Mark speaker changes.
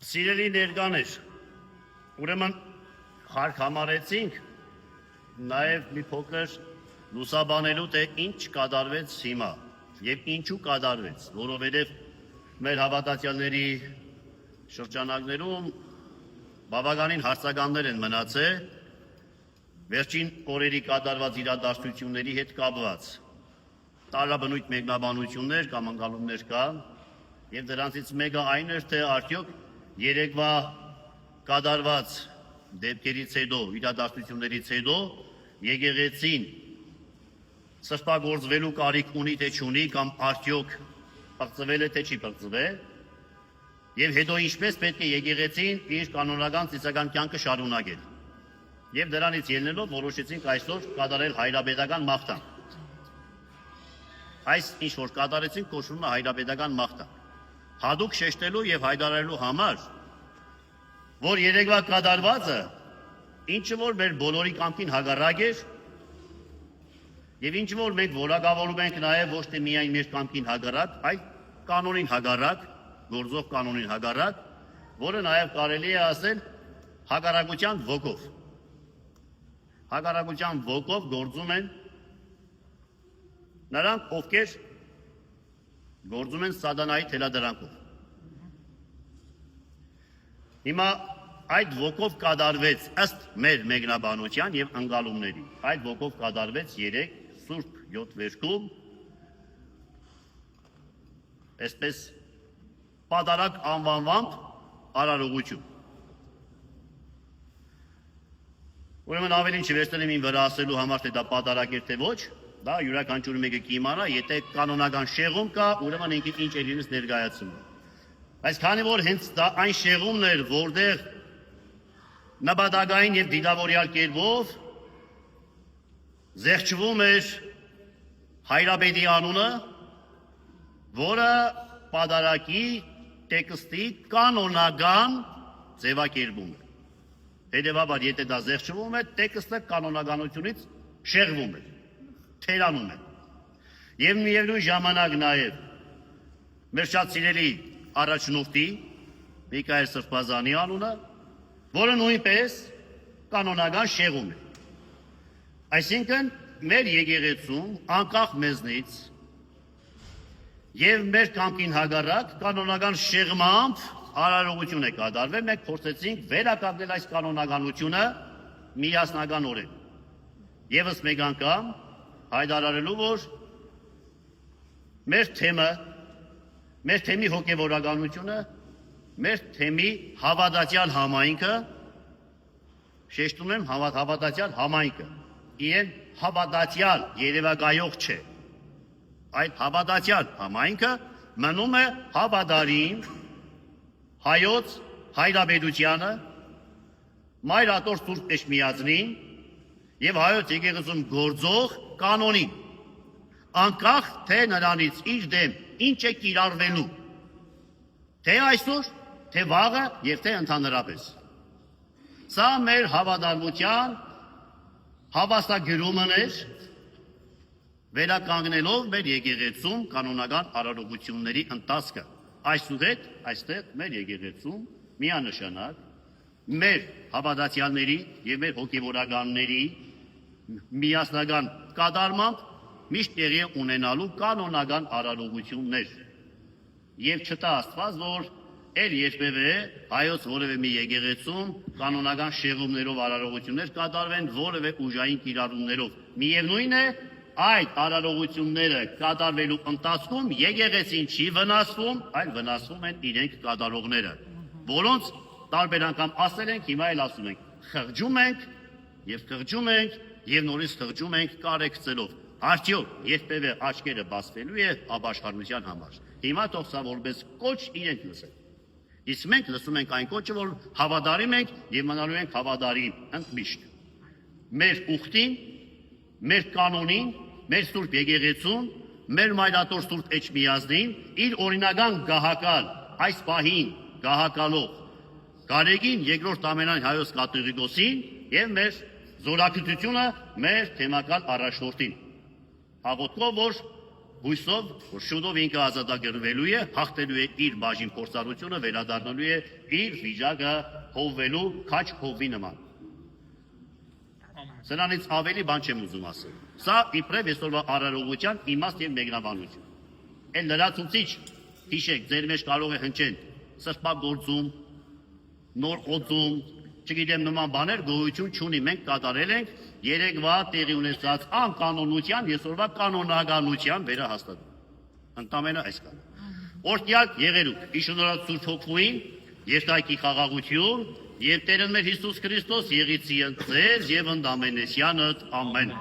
Speaker 1: Սիրելի ներկաներ, ուրեմն հարկ համարեցինք նաև մի փոքր լուսաբանելու թե ինչ կատարվեց հիմա եւ ինչու կատարվեց, որովհետեւ մեր հավատացյալների շրջանակներում բավականին հարցականներ են մնացել վերջին օրերի կատարված իրադարձությունների հետ կապված տարաբնույթ մեկնաբանություններ կամ ընկալումներ կան եւ դրանցից մեկը այն էր թե արդյոք երեկվա կատարված դեպքերից հետո, իրադարձություններից հետո եկեղեցին սրբագործվելու կարիք ունի թե չունի կամ արդյոք պղծվել է թե չի պղծվել եւ հետո ինչպես պետք է եկեղեցին իր կանոնական ծիսական կյանքը շարունակել եւ դրանից ելնելով որոշեցինք այսօր կատարել հայրապետական մաղթանք այս ինչ որ կատարեցինք կոչվում է հայրապետական մաղթանք հadouk շեշտելու եւ հայտարարելու համար, որ երեկվա կատարվածը ինչը որ մեր բոլորի կամքին հակառակ էր եւ ինչ որ մենք որակավորում ենք նաեւ ոչ թե միայն մեր կամքին հակառակ, այլ կանոնին հակառակ, գործող կանոնին հակառակ, որը նաեւ կարելի է ասել հակառակության ոգով։ Հակառակության ոգով գործում են նրանք, ովքեր գործում են սատանայի թելադրանքով։ Հիմա այդ ոգով կատարվեց ըստ մեր մեկնաբանության եւ ընկալումների։ Այդ ոգով կատարվեց 3 Սուրբ 7 վերքում այսպես պատարակ անվանվամբ արարողություն։ Ուրեմն ավելին չվերցնեմ ին վրա ասելու համար թե դա պատարակ էր թե ոչ, դա յուրաքանչյուր մեկը կիմանա, եթե կանոնական շեղում կա, ուրեմն ինքը ինչ է իրենից ներկայացնում։ Բայց քանի որ հենց դա այն շեղումն էր, որտեղ նպատակային եւ դիտավորյալ կերպով զեղչվում էր հայրապետի անունը, որը պատարակի տեքստի կանոնական ձևակերպում է։ Հետևաբար, եթե դա զեղչվում է, տեքստը կանոնականությունից շեղվում է, թերանում է։ Եվ միևնույն ժամանակ նաև մեր շատ սիրելի առաջնորդի Միքայել Սրբազանի անունը, որը նույնպես կանոնական շեղում է։ Այսինքն մեր եկեղեցում անկախ մեզնից եւ մեր կամքին հակառակ կանոնական շեղմամբ արարողություն է կատարվել, մենք փորձեցինք վերականգնել այս կանոնականությունը միասնականորեն։ Եվս մեկ անգամ հայտարարելու, որ մեր թեմի հոգևորականությունը, մեր թեմի հավատացյալ համայնքը, շեշտում եմ հավատացյալ համայնքը, իրեն հավատացյալ երևակայող չէ, այդ հավատացյալ համայնքը մնում է հավատարիմ հայոց հայրապետությանը, մայրաթոր Սուրբ Էջմիածնին եւ հայոց եկեղեցում գործող կանոնին, անկախ թե նրանից իր դեմ ինչ է կիրառվելու, թե այսօր, թե վաղը եւ թե ընդհանրապես։ Սա մեր հավատարմության հավաստագրումն էր, վերականգնելով մեր եկեղեցում կանոնական արարողությունների ընթացքը։ Այսուհետ այստեղ մեր եկեղեցում միանշանակ մեր հավատացյալների եւ մեր հոգեվորականների միասնական կատարմամբ միշտ տեղի ունենալու կանոնական արարողություններ։ Եվ չտա Աստված, որ էլ երբևէ հայոց որևէ մի եկեղեցում կանոնական շեղումներով արարողություններ կատարվեն որևէ ուժային կիրառումներով։ Միևնույն է, այդ արարողությունները կատարվելու ընթացքում եկեղեցին չի վնասվում, այլ վնասվում են իրենք կատարողները, որոնց տարբեր անգամ ասել ենք, հիմա էլ ասում ենք, խղճում ենք եւ նորից խղճում ենք կարեկցելով։ Արդյոք երբևէ աչքերը բացվելու է ապաշխարության համար։ Հիմա թող սա որպես կոչ իրենք լսեն։ Իսկ մենք լսում ենք այն կոչը, որ հավատարիմ ենք եւ մնալու ենք հավատարիմ ընդմիշտ։ Մեր ուխտին, մեր կանոնին, մեր Սուրբ եկեղեցուն, մեր մայրաթոր Սուրբ Էջմիածնին, իր օրինական գահակալ, այս պահին գահակալող Գարեգին երկրորդ ամենայն հայոց կաթողիկոսին եւ մեր զորակցությունը մեր թեմակալ առաջնորդին։ Աղոթքով, որ հույսով, որ շուտով ինքը ազատագրվելու է, հաղթելու է իր բաժին փորձառությունը, վերադառնալու է իր վիճակը հովվելու քաչ հովվի նման։ Սրանից ավելի բան չեմ ուզում ասել։ Սա իբրև այսօրվա արարողության իմաստ եւ մեկնաբանություն։ Այն լրացուցիչ հիշեք, ձեր մեջ կարող է հնչել սրբագործում, նոր օծում, չգիտեմ նման բաներ գոյություն չունի։ Մենք կատարել ենք երեկվա տեղի ունեցած անկանոնության, այսօրվա կանոնականության վերահաստատում։ Ընդամենը այսքան։ Օրհնյալ եղերուք, իշնորհած Սուրբ Հոգուին, երկայքի խաղաղություն եւ Տերն մեր Հիսուս Քրիստոս եղիցի ընդ ձեզ եւ ընդ ամենեսյանդ ամեն։